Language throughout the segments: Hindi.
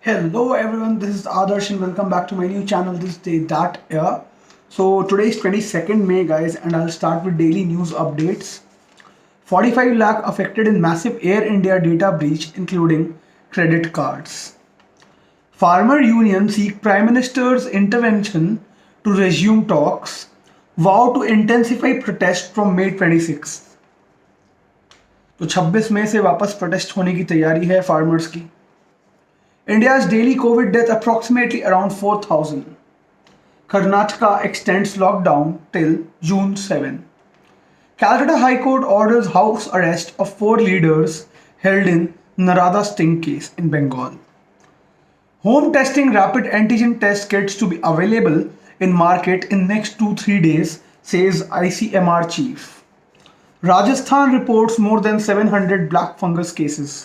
Hello everyone, this is Adarsh and welcome back to my new channel This Day That Year. So today is 22nd May guys and I'll start with daily news updates. 45 lakh affected in massive Air India data breach including credit cards. Farmer union seek Prime Minister's intervention to resume talks. Vow to intensify protest from May 26. तो 26 मई से वापस प्रोटेस्ट होने की तैयारी है फार्मर्स की. India's daily COVID death approximately around 4,000. Karnataka extends lockdown till June 7. Calcutta High Court orders house arrest of 4 leaders held in Narada sting case in Bengal. Home testing rapid antigen test kits to be available in market in next 2-3 days, says ICMR chief. Rajasthan reports more than 700 black fungus cases.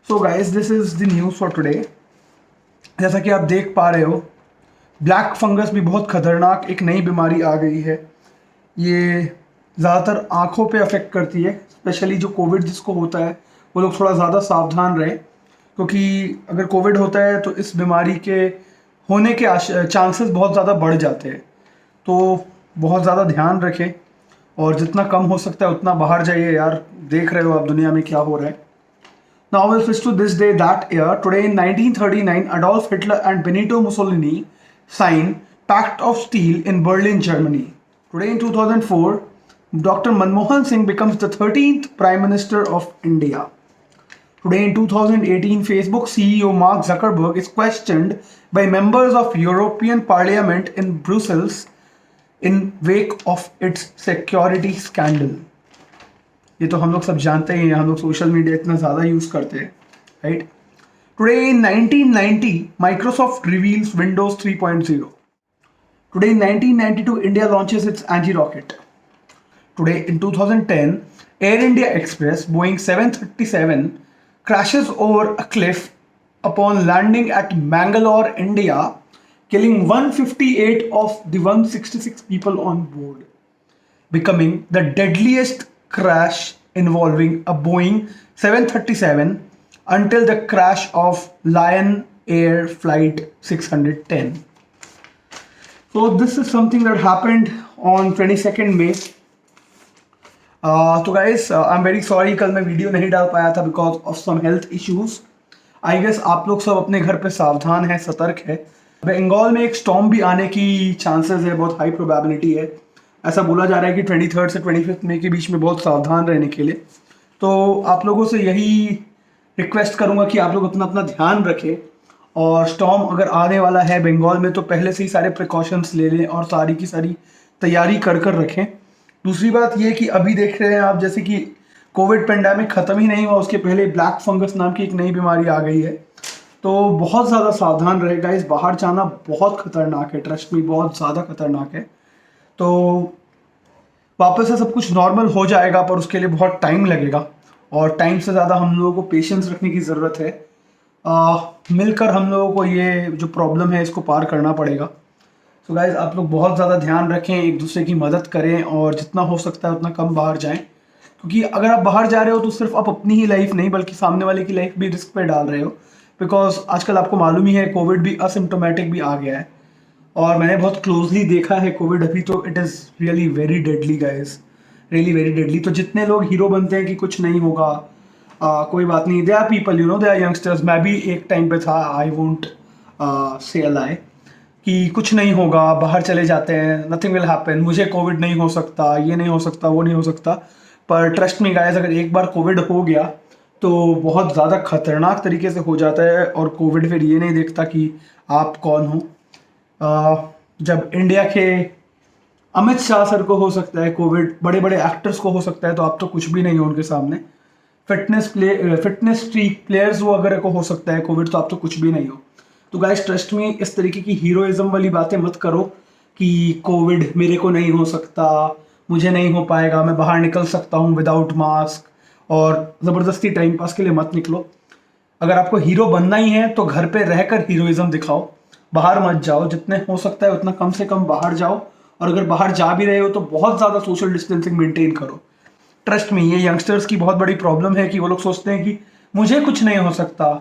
So guys this is the news for today. जैसा कि आप देख पा रहे हो, ब्लैक फंगस भी बहुत ख़तरनाक एक नई बीमारी आ गई है. ये ज़्यादातर आँखों पे अफेक्ट करती है. स्पेशली जो कोविड जिसको होता है वो लोग थोड़ा ज़्यादा सावधान रहे, क्योंकि अगर कोविड होता है तो इस बीमारी के होने के चांसेस बहुत ज़्यादा बढ़ जाते हैं. तो बहुत ज़्यादा ध्यान रखें और जितना कम हो सकता है उतना बाहर जाइए यार. देख रहे हो आप दुनिया में क्या हो रहा है. Now we'll switch to this day that year. Today in 1939, Adolf Hitler and Benito Mussolini sign Pact of Steel in Berlin, Germany. Today in 2004, Dr. Manmohan Singh becomes the 13th Prime Minister of India. Today in 2018, Facebook CEO Mark Zuckerberg is questioned by members of European Parliament in Brussels in wake of its security scandal. ये तो हम लोग सब जानते हैं, हम लोग सोशल मीडिया इतना ज़्यादा यूज़ करते हैं, right. Today in 1990 Microsoft reveals Windows 3.0. Today in 1992 India launches it's anti rocket. Today in 2010 air India express Boeing 737 crashes over a cliff upon landing at Mangalore, India, killing 158 of the 166 people on board, becoming the deadliest crash involving a Boeing 737 until the crash of Lion Air Flight 610. So this is something that happened on 22nd May. तो guys, I'm very sorry कल मैं वीडियो नहीं डाल पाया था because of some health issues. I guess आप लोग सब अपने घर पे सावधान हैं, सतर्क है. बंगाल में एक स्टॉर्म भी आने की चांसेस है, बहुत हाई प्रोबेबिलिटी है. ऐसा बोला जा रहा है कि 23 से 25 मई के बीच में बहुत सावधान रहने के लिए. तो आप लोगों से यही रिक्वेस्ट करूंगा कि आप लोग अपना अपना ध्यान रखें, और स्टॉर्म अगर आने वाला है बंगाल में तो पहले से ही सारे प्रिकॉशंस ले लें और सारी की सारी तैयारी कर रखें. दूसरी बात ये कि अभी देख रहे हैं आप, जैसे कि कोविड पेंडेमिक ख़त्म ही नहीं हुआ उसके पहले ब्लैक फंगस नाम की एक नई बीमारी आ गई है. तो बहुत ज़्यादा सावधान रहेगा. इस बाहर जाना बहुत ख़तरनाक है, ट्रस्ट मी, बहुत ज़्यादा खतरनाक है. तो वापस से सब कुछ नॉर्मल हो जाएगा, पर उसके लिए बहुत टाइम लगेगा, और टाइम से ज़्यादा हम लोगों को पेशेंस रखने की ज़रूरत है. मिलकर हम लोगों को ये जो प्रॉब्लम है इसको पार करना पड़ेगा. सो गाइज, आप लोग बहुत ज़्यादा ध्यान रखें, एक दूसरे की मदद करें, और जितना हो सकता है उतना कम बाहर जाएं, क्योंकि अगर आप बाहर जा रहे हो तो सिर्फ आप अपनी ही लाइफ नहीं बल्कि सामने वाले की लाइफ भी रिस्क पे डाल रहे हो. बिकॉज आजकल आपको मालूम ही है कोविड भी असिम्टोमेटिक भी आ गया है, और मैंने बहुत क्लोजली देखा है कोविड अभी. तो it is really very deadly guys, really very deadly. तो जितने लोग हीरो बनते हैं कि कुछ नहीं होगा, कोई बात नहीं, they are people, you know, they are youngsters. मैं भी एक टाइम पे था, आई वोंट से अ लाई, कि कुछ नहीं होगा, बाहर चले जाते हैं, नथिंग विल हैपन, मुझे कोविड नहीं हो सकता, ये नहीं हो सकता, वो नहीं हो सकता. पर ट्रस्ट मी गाइस, अगर एक बार कोविड हो गया तो बहुत ज़्यादा खतरनाक तरीके से हो जाता है, और कोविड फिर ये नहीं देखता कि आप कौन हो. जब इंडिया के अमित शाह सर को हो सकता है कोविड, बड़े बड़े एक्टर्स को हो सकता है, तो आप तो कुछ भी नहीं हो उनके सामने. फिटनेस स्ट्रीक प्लेयर्स वो अगर को हो सकता है कोविड, तो आप तो कुछ भी नहीं हो. तो गाइस ट्रस्ट में इस तरीके की हीरोइज्म वाली बातें मत करो कि कोविड मेरे को नहीं हो सकता, मुझे नहीं हो पाएगा, मैं बाहर निकल सकता हूँ विदाउट मास्क, और ज़बरदस्ती टाइम पास के लिए मत निकलो. अगर आपको हीरो बनना ही है तो घर पे रहकर हीरोइज्म दिखाओ, बाहर मत जाओ. जितने हो सकता है उतना कम से कम बाहर जाओ, और अगर बाहर जा भी रहे हो तो बहुत ज़्यादा सोशल डिस्टेंसिंग मेंटेन करो. ट्रस्ट में ये यंगस्टर्स की बहुत बड़ी प्रॉब्लम है कि वो लोग सोचते हैं कि मुझे कुछ नहीं हो सकता,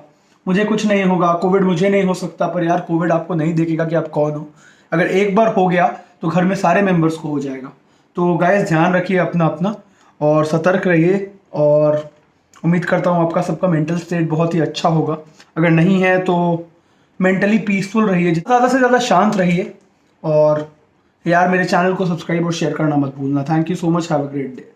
मुझे कुछ नहीं होगा, कोविड मुझे नहीं हो सकता। पर यार कोविड आपको नहीं देखेगा कि आप कौन हो। अगर एक बार हो गया तो घर में सारे मेंबर्स को हो जाएगा। तो गाइस ध्यान रखिए अपना अपना और सतर्क रहिए, और उम्मीद करता हूँ आपका सबका मेंटल स्टेट बहुत ही अच्छा होगा। अगर नहीं है तो मेंटली पीसफुल रहिए, ज़्यादा से ज़्यादा शांत रहिए। और यार मेरे चैनल को सब्सक्राइब और शेयर करना मत भूलना। Thank you so much, have a great day.